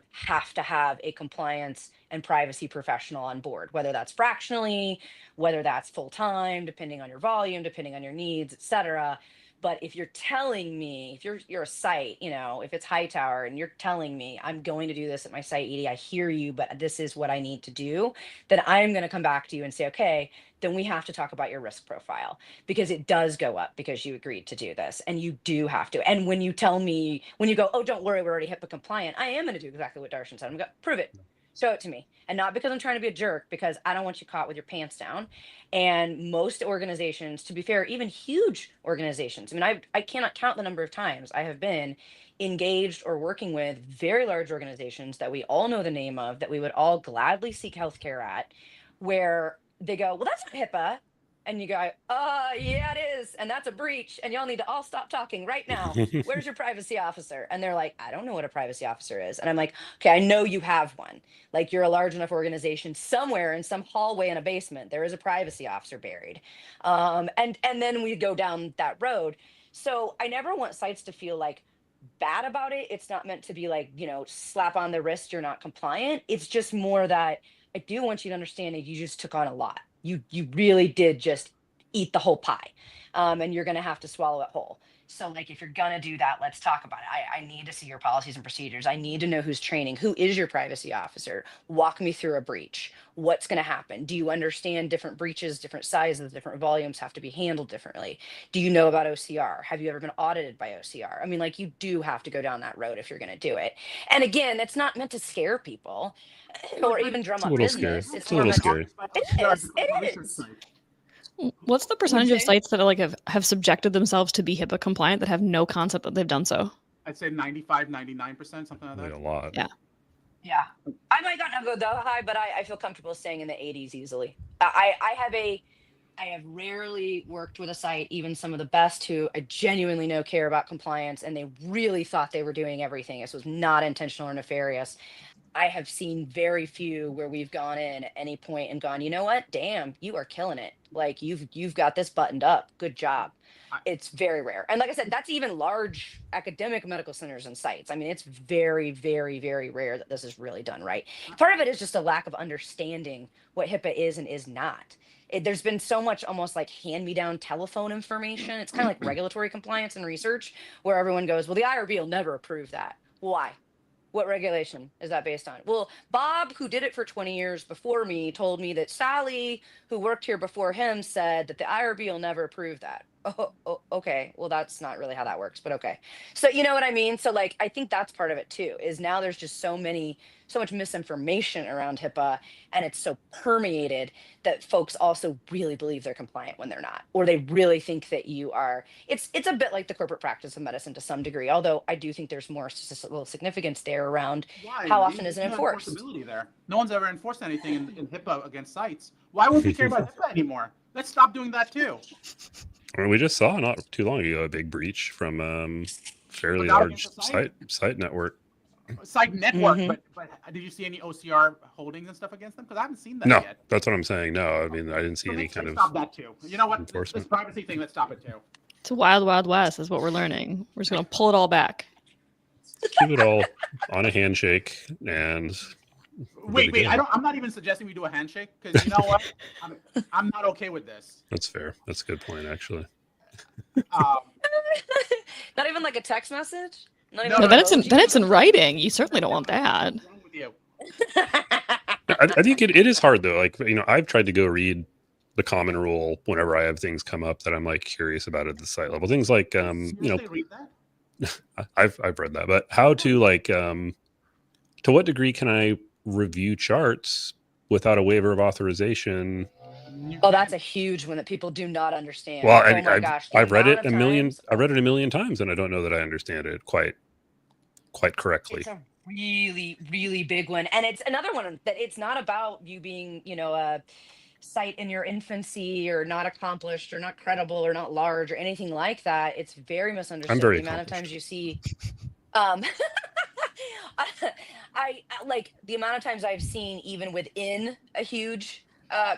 have a compliance and privacy professional on board, whether that's fractionally, whether that's full time, depending on your volume, depending on your needs, et cetera. But if you're telling me, if you're a site, you know, if it's Hightower and you're telling me I'm going to do this at my site, Edie, I hear you, but this is what I need to do, then I'm going to come back to you and say, okay, then we have to talk about your risk profile, because it does go up because you agreed to do this and you do have to. And when you tell me, when you go, oh, don't worry, we're already HIPAA compliant, I am going to do exactly what Darshan said. I'm going to prove it. Show it to me. And not because I'm trying to be a jerk, because I don't want you caught with your pants down. And most organizations, to be fair, even huge organizations, I mean, I cannot count the number of times I have been engaged or working with very large organizations that we all know the name of, that we would all gladly seek healthcare at, where they go, well, that's not HIPAA. And you go, yeah, it is. And that's a breach. And y'all need to all stop talking right now. Where's your privacy officer? And they're like, I don't know what a privacy officer is. And I'm like, okay, I know you have one. Like, you're a large enough organization, somewhere in some hallway in a basement, there is a privacy officer buried. And then we go down that road. So I never want sites to feel like bad about it. It's not meant to be like, you know, slap on the wrist, you're not compliant. It's just more that I do want you to understand that you just took on a lot. You really did just eat the whole pie, and you're going to have to swallow it whole. So, like, if you're going to do that, let's talk about it. I need to see your policies and procedures. I need to know who's training. Who is your privacy officer? Walk me through a breach. What's going to happen? Do you understand different breaches, different sizes, different volumes have to be handled differently? Do you know about OCR? Have you ever been audited by OCR? I mean, like, you do have to go down that road if you're going to do it. And again, it's not meant to scare people or even drum It's a up little scary. business. It's a little meant scary. It is. What's the percentage of sites that have subjected themselves to be HIPAA compliant that have no concept that they've done so? I'd say 95, 99%, something like Like that. a lot. Yeah. Yeah, I might not go that high, but I feel comfortable staying in the 80s easily. I have rarely worked with a site, even some of the best who I genuinely know care about compliance, and they really thought they were doing everything. This was not intentional or nefarious. I have seen very few where we've gone in at any point and gone, you know what? Damn, you are killing it. Like, you've got this buttoned up. Good job. It's very rare. And like I said, that's even large academic medical centers and sites. I mean, it's very, very, very rare that this is really done right. Part of it is just a lack of understanding what HIPAA is and is not. There's been so much almost like hand-me-down telephone information. It's kind of like regulatory compliance and research, where everyone goes, well, the IRB will never approve that. Why? What regulation is that based on? Well, Bob, who did it for 20 years before me, told me that Sally, who worked here before him, said that the IRB will never approve that. Oh, okay. Well, that's not really how that works, but okay. So you know what I mean? So, like, I think that's part of it too, is now there's just so much misinformation around HIPAA, and it's so permeated that folks also really believe they're compliant when they're not, or they really think that you are. It's a bit like the corporate practice of medicine to some degree, although I do think there's more statistical significance there around how often is it enforced. There. No one's ever enforced anything in HIPAA against sites. Why would we care about HIPAA anymore? Let's stop doing that too. I mean, we just saw not too long ago a big breach from fairly large site network. Site network, but did you see any OCR holdings and stuff against them? Because I haven't seen that No, yet. that's what I'm saying. No, I mean, I didn't see any kind of stop that too. You know what? This enforcement. privacy thing, let's stop it too. It's a wild, wild west is what we're learning. We're just going to pull it all back. Keep it all on a handshake and. Wait! I'm not even suggesting we do a handshake, because you know what? I'm not okay with this. That's fair. That's a good point, actually. Not even like a text message. No, then it's in writing. You certainly don't want that. What's wrong with you? I think it is hard though. Like, you know, I've tried to go read the common rule whenever I have things come up that I'm like curious about at the site level. Things like you know, read that? I've read that, but how to like to what degree can I review charts without a waiver of authorization? Oh, that's a huge one that people do not understand. Well, oh my gosh, I've read it a million. I've read it a million times, and I don't know that I understand it quite correctly. It's a really, really big one, and it's another one that it's not about you being, you know, a site in your infancy or not accomplished or not credible or not large or anything like that. It's very misunderstood. I'm very the amount of times accomplished. you see, I like the amount of times I've seen even within a huge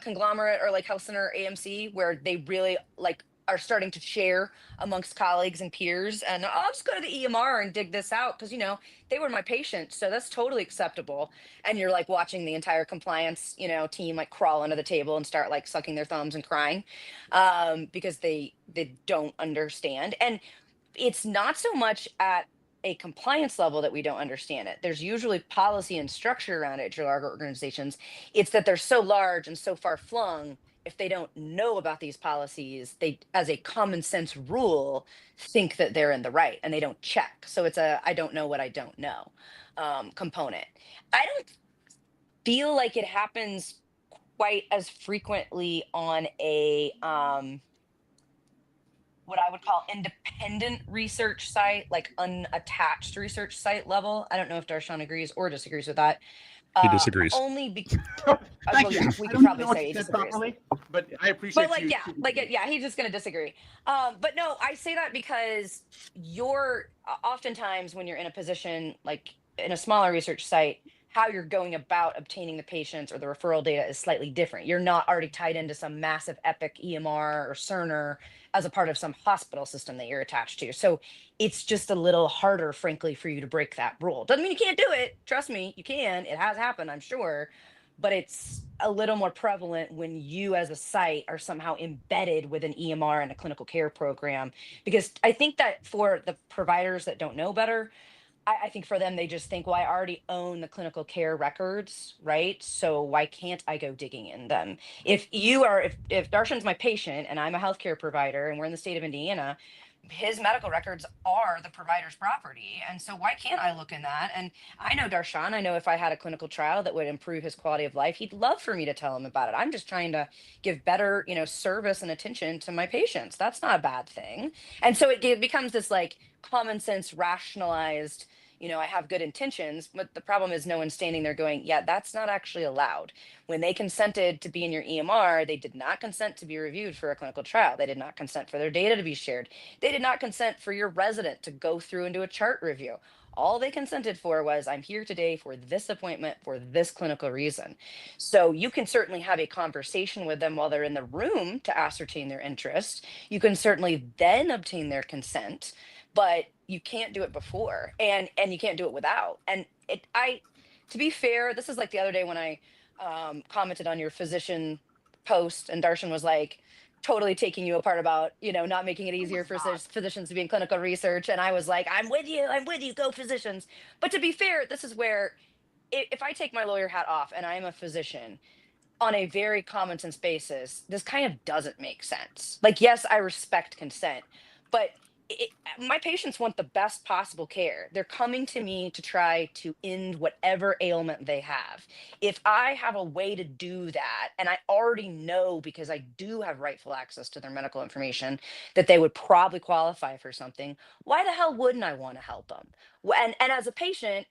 conglomerate or like health center AMC where they really like are starting to share amongst colleagues and peers, and I'll just go to the EMR and dig this out because they were my patient, so that's totally acceptable. And you're like watching the entire compliance team like crawl under the table and start like sucking their thumbs and crying because they don't understand. And it's not so much at a compliance level that we don't understand it. There's usually policy and structure around it at your larger organizations. It's that they're so large and so far flung. If they don't know about these policies, they, as a common sense rule, think that they're in the right and they don't check. So it's a I don't know what I don't know component. I don't feel like it happens quite as frequently on a what I would call independent research site, like unattached research site level. I don't know if Darshan agrees or disagrees with that. He disagrees. Only because Thank you. yeah, we I could don't probably know what say you he said disagrees. properly, but I appreciate But you. yeah, he's just gonna disagree. But no, I say that because you're oftentimes when you're in a position like in a smaller research site, how you're going about obtaining the patients or the referral data is slightly different. You're not already tied into some massive epic EMR or Cerner as a part of some hospital system that you're attached to. So it's just a little harder, frankly, for you to break that rule. Doesn't mean you can't do it. Trust me, you can. It has happened, I'm sure. But it's a little more prevalent when you as a site are somehow embedded with an EMR and a clinical care program. Because I think that for the providers that don't know better, I think for them, they just think, well, I already own the clinical care records, right? So why can't I go digging in them? If Darshan's my patient and I'm a healthcare provider and we're in the state of Indiana, his medical records are the provider's property. And so why can't I look in that? And I know Darshan, I know if I had a clinical trial that would improve his quality of life, he'd love for me to tell him about it. I'm just trying to give better, service and attention to my patients. That's not a bad thing. And so it becomes this like common sense, rationalized, I have good intentions, but the problem is no one's standing there going, yeah, that's not actually allowed. When they consented to be in your EMR, they did not consent to be reviewed for a clinical trial. They did not consent for their data to be shared. They did not consent for your resident to go through and do a chart review. All they consented for was, I'm here today for this appointment for this clinical reason. So you can certainly have a conversation with them while they're in the room to ascertain their interest. You can certainly then obtain their consent, but you can't do it before and you can't do it without. And to be fair, this is like the other day when I commented on your physician post and Darshan was like totally taking you apart about, not making it easier for physicians to be in clinical research. And I was like, I'm with you, go physicians. But to be fair, this is where if I take my lawyer hat off and I'm a physician on a very common sense basis, this kind of doesn't make sense. Like, yes, I respect consent, but my patients want the best possible care. They're coming to me to try to end whatever ailment they have. If I have a way to do that, and I already know because I do have rightful access to their medical information that they would probably qualify for something, why the hell wouldn't I want to help them? And as a patient,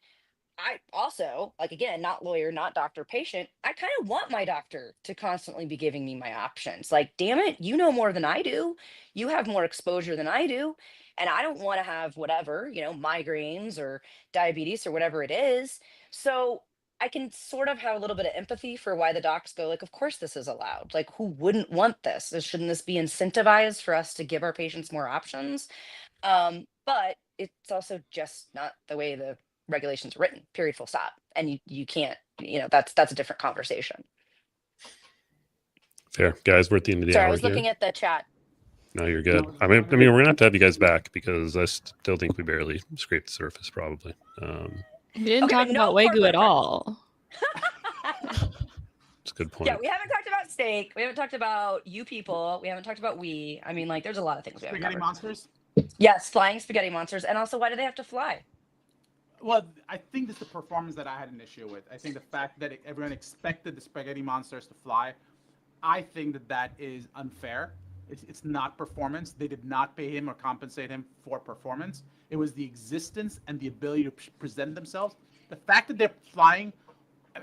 I also, like, again, not lawyer, not doctor, patient, I kind of want my doctor to constantly be giving me my options. Like, damn it, you know more than I do. You have more exposure than I do. And I don't want to have whatever, migraines or diabetes or whatever it is. So I can sort of have a little bit of empathy for why the docs go, like, of course this is allowed. Like, who wouldn't want this? Shouldn't this be incentivized for us to give our patients more options? But it's also just not the way the regulations written, period, full stop. And you can't, that's a different conversation. Fair. Guys, we're at the end of the Sorry, hour I was looking here. at the chat. No, you're good. I mean, we're gonna have to have you guys back because I still think we barely scraped the surface, probably. We didn't Okay, talk no about Wagyu corporate at all. It's a good point. Yeah, we haven't talked about steak. We haven't talked about you people. We haven't talked about we. I mean, like, there's a lot of things we haven't Spaghetti covered. monsters. Yes, flying spaghetti monsters. And also, why do they have to fly? Well, I think it's the performance that I had an issue with. I think the fact that everyone expected the spaghetti monsters to fly, I think that is unfair. It's not performance. They did not pay him or compensate him for performance. It was the existence and the ability to present themselves. The fact that they're flying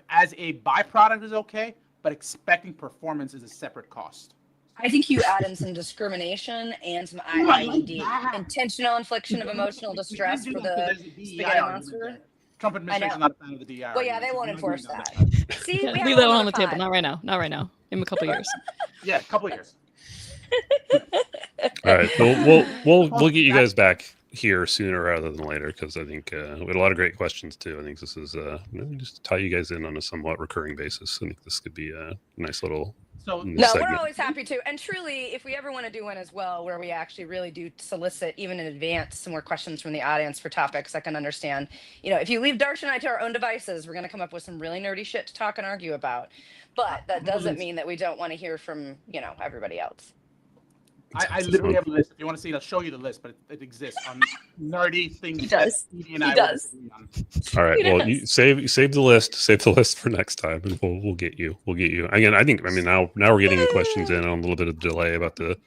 as a byproduct is okay, but expecting performance is a separate cost. I think you add in some discrimination and some IIED, intentional infliction of emotional distress for the spaghetti monster. Trump administration is not a fan of the DI. Well, yeah, they won't enforce that. See, Yeah, we leave that one on the table. Not right now. Not right now. In a couple of years. Yeah, a couple of years. All right, we'll get you guys back here sooner rather than later, because I think we had a lot of great questions too. I think this is just tie you guys in on a somewhat recurring basis. I think this could be a nice little So No, segment. we're always happy to. And truly, if we ever want to do one as well, where we actually really do solicit, even in advance, some more questions from the audience for topics I can understand. If you leave Darshan and I to our own devices, we're going to come up with some really nerdy shit to talk and argue about. But that doesn't mean that we don't want to hear from, everybody else. I literally have a list. If you want to see it, I'll show you the list, but it exists on nerdy things. He does. that Edie and I He does. will agree on. All right. He Well, does. you save the list. Save the list for next time, and we'll get you. We'll get you. Again, I mean, now we're getting the questions in on a little bit of delay about the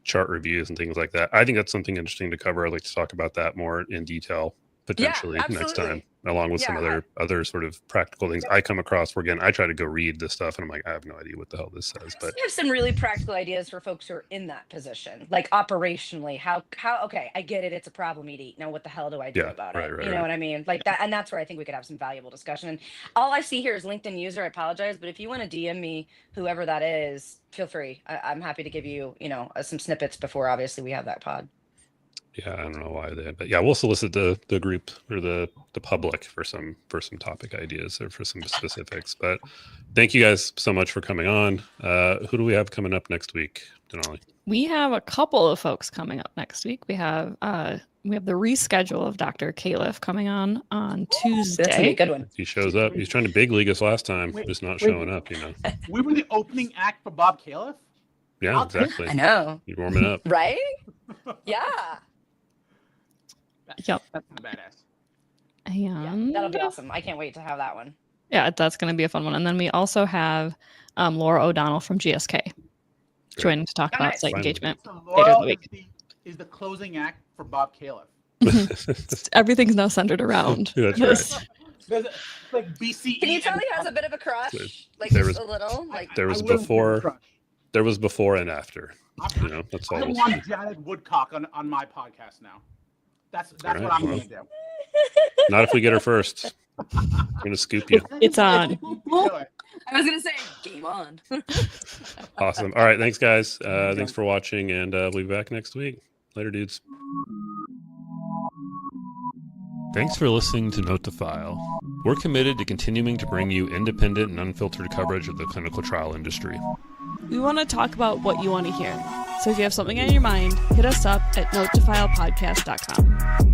chart reviews and things like that. I think that's something interesting to cover. I'd like to talk about that more in detail potentially next absolutely. time, along with some other sort of practical things I come across. Where again, I try to go read this stuff, and I'm like, I have no idea what the hell this says. But We have some really practical ideas for folks who are in that position, like operationally. How? Okay, I get it. It's a problem, Edie. Now, what the hell do I do about it? Right, You know what I mean? Like that, and that's where I think we could have some valuable discussion. And all I see here is LinkedIn user. I apologize, but if you want to DM me, whoever that is, feel free. I'm happy to give you, some snippets before obviously we have that pod. yeah, I don't know why but yeah, we'll solicit the group or the public for some topic ideas or for some specifics. But thank you guys so much for coming on. Who do we have coming up next week, Denali? We have a couple of folks coming up next week. We have the reschedule of Dr. Califf coming on Tuesday. That's gonna be a good one. If he shows up, he's trying to big league us last time, just not showing up. We were the opening act for Bob Califf. Yeah, exactly. I know, You're warming up. right? Yeah. Yep. That's badass. And That'll be awesome. I can't wait to have that one. yeah, that's going to be a fun one. And then we also have Laura O'Donnell from GSK joining to talk about nice. site Finally. engagement So later in Laura the week. is the closing act for Bob Califf. Everything's now centered around That's this. right. There's like BCE. Can you tell and- he has a bit of a crush? Like There just was- a little? Like There was I wouldn't before. crush. There was before and after. That's all. I we'll want say. Janet Woodcock on my podcast now. That's All right, what I'm well. gonna do. Not if we get her first. I'm gonna scoop you. It's on. Do it. I was gonna say, game on. Awesome. All right. Thanks, guys. Thanks for watching, and we'll be back next week. Later, dudes. Thanks for listening to Note to File. We're committed to continuing to bring you independent and unfiltered coverage of the clinical trial industry. We want to talk about what you want to hear. So if you have something on your mind, hit us up at notetofilepodcast.com.